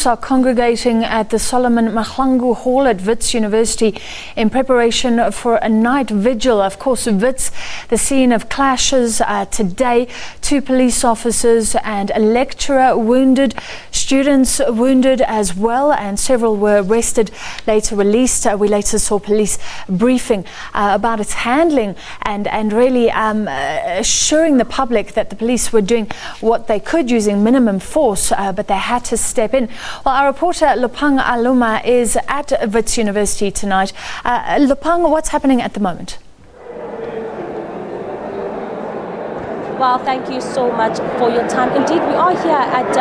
students are congregating at the Solomon Mahlangu Hall at Wits University in preparation for a night vigil. Of course, Wits, the scene of clashes today. 2 police officers and a lecturer wounded, students wounded as well, and several were arrested, later released. We later saw police briefing about its handling and really assuring the public that the police were doing what they could using minimum force, but they had to step in. Well, our reporter Lopang Alamu is at Wits University tonight. Lopang, what's happening at the moment? Well, thank you so much for your time. Indeed, we are here at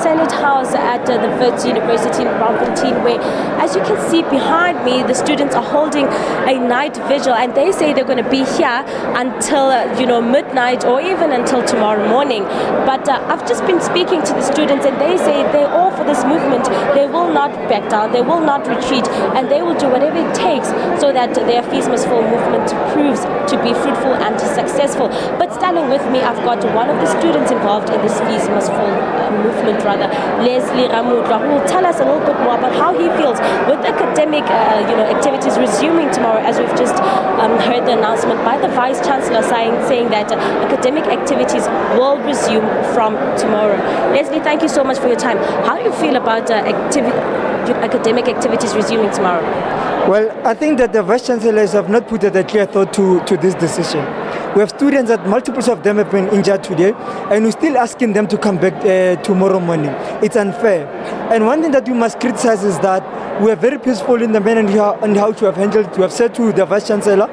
Senate House at the Wits University in Bloemfontein, where, as you can see behind me, the students are holding a night vigil, and they say they're going to be here until midnight or even until tomorrow morning. But I've just been speaking to the students, and they say they're all for this movement. They will not back down, they will not retreat, and they will do whatever it takes so that their Fees Must Fall movement proves to be fruitful and successful. But standing with me, I've got one of the students involved in this Fees Must Fall movement, Leslie Ramudla, who will tell us a little bit more about how he feels with academic activities resuming tomorrow, as we've just heard the announcement by the Vice Chancellor saying that academic activities will resume from tomorrow. Leslie, thank you so much for your time. How do you feel about academic activities resuming tomorrow? Well, I think that the Vice Chancellors have not put a clear thought to this decision. We have students that multiples of them have been injured today, and we're still asking them to come back tomorrow morning. It's unfair. And one thing that we must criticize is that we are very peaceful in the manner and how to have handled it. We have said to the Vice Chancellor,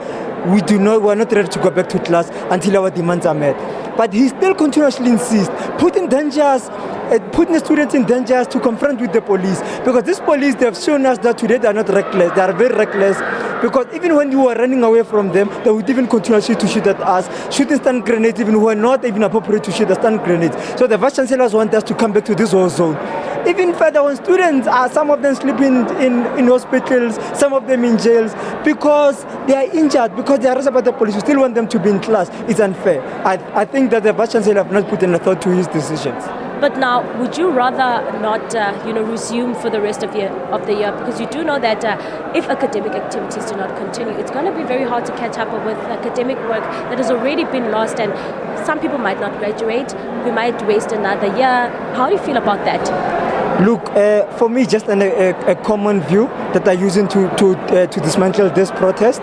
we are not ready to go back to class until our demands are met. But he still continuously insists, putting the students in danger to confront with the police. Because this police, they have shown us that today they are not reckless. They are very reckless. Because even when you were running away from them, they would even continuously to shoot at us, shooting stun grenades even who are not even appropriate to shoot the stun grenades. So the Vice Chancellors want us to come back to this war zone. Even further, when students are, some of them sleeping in hospitals, some of them in jails, because they are injured, because they are arrested by the police, we still want them to be in class. It's unfair. I think that the Vice Chancellor have not put in a thought to his decisions. But now, would you rather not, resume for the rest of the year? Because you do know that if academic activities do not continue, it's going to be very hard to catch up with academic work that has already been lost, and some people might not graduate. We might waste another year. How do you feel about that? Look, for me, just a common view that I'm using to dismantle this protest,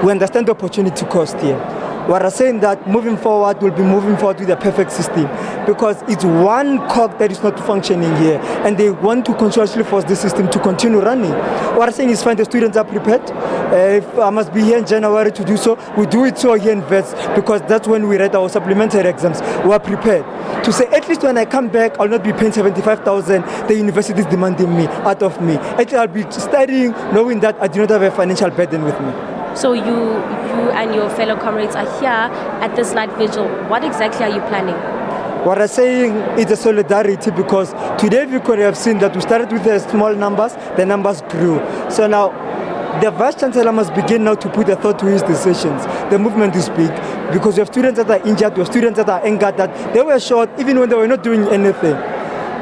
we understand the opportunity cost here. We are saying that moving forward, we'll be moving forward with the perfect system, because it's one cog that is not functioning here, and they want to continuously force the system to continue running. What I'm saying is fine, the students are prepared. If I must be here in January to do so, we do it so here in Wits, because that's when we write our supplementary exams. We are prepared to say, at least when I come back, I'll not be paying 75,000 the university is demanding me out of me. At least I'll be studying knowing that I do not have a financial burden with me. So you and your fellow comrades are here at this night vigil. What exactly are you planning? What I'm saying is a solidarity, because today we could have seen that we started with the small numbers, the numbers grew. So now the Vice Chancellor must begin now to put a thought to his decisions. The movement is big, because we have students that are injured, we have students that are angered, that they were shot even when they were not doing anything.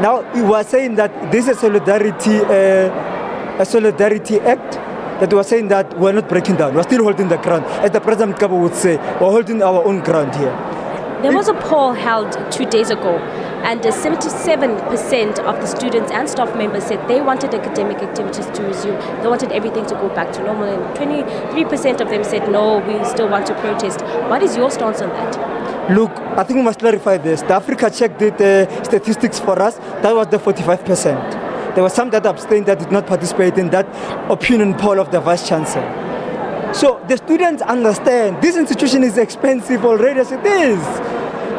Now we are saying that this is a solidarity act, that we are saying that we're not breaking down, we're still holding the ground. As the President Kabo would say, we're holding our own ground here. There was a poll held 2 days ago, and 77% of the students and staff members said they wanted academic activities to resume. They wanted everything to go back to normal, and 23% of them said no, we still want to protest. What is your stance on that? Look, I think we must clarify this. The Africa Check did statistics for us. That was the 45%. There were some that abstained, that did not participate in that opinion poll of the Vice Chancellor. So the students understand this institution is expensive already as it is.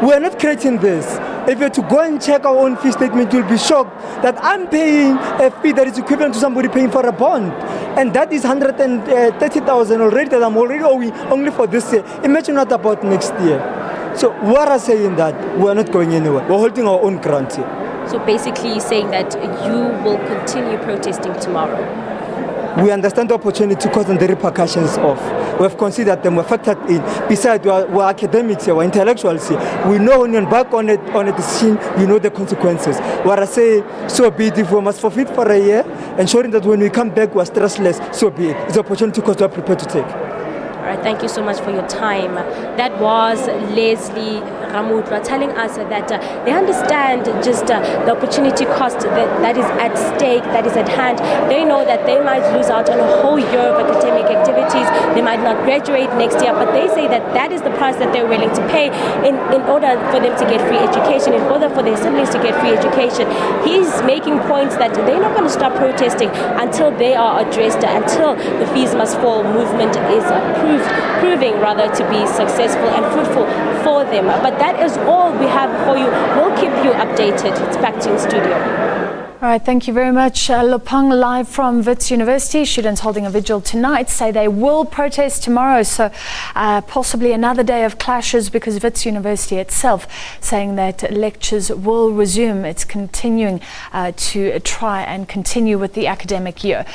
We are not creating this. If you were to go and check our own fee statement, you'll be shocked that I'm paying a fee that is equivalent to somebody paying for a bond. And that is 130,000 already that I'm already owing only for this year. Imagine what about next year. So we are saying that we are not going anywhere. We're holding our own ground here. So basically saying that you will continue protesting tomorrow. We understand the opportunity cost and the repercussions of. We have considered them, we have factored in. Besides, we're academics here, we're intellectuals here. We know when you embark on a decision, you know the consequences. What I say, so be it. If we must forfeit for a year, ensuring that when we come back, we're stressless, so be it. It's an opportunity cost we're prepared to take. All right, thank you so much for your time. That was Leslie Ramutla telling us that they understand just the opportunity cost that is at stake, that is at hand. They know that they might lose out on a whole year of academic activities. They might not graduate next year, but they say that that is the price that they're willing to pay in order for them to get free education, in order for their siblings to get free education. He's making points that they're not going to stop protesting until they are addressed, until the fees must fall movement is proving rather to be successful and fruitful for them. But that is all we have for you. We'll keep you updated. It's back to you in studio. All right, thank you very much. Lopang, live from Wits University. Students holding a vigil tonight say they will protest tomorrow. So possibly another day of clashes, because Wits University itself saying that lectures will resume. It's continuing to try and continue with the academic year.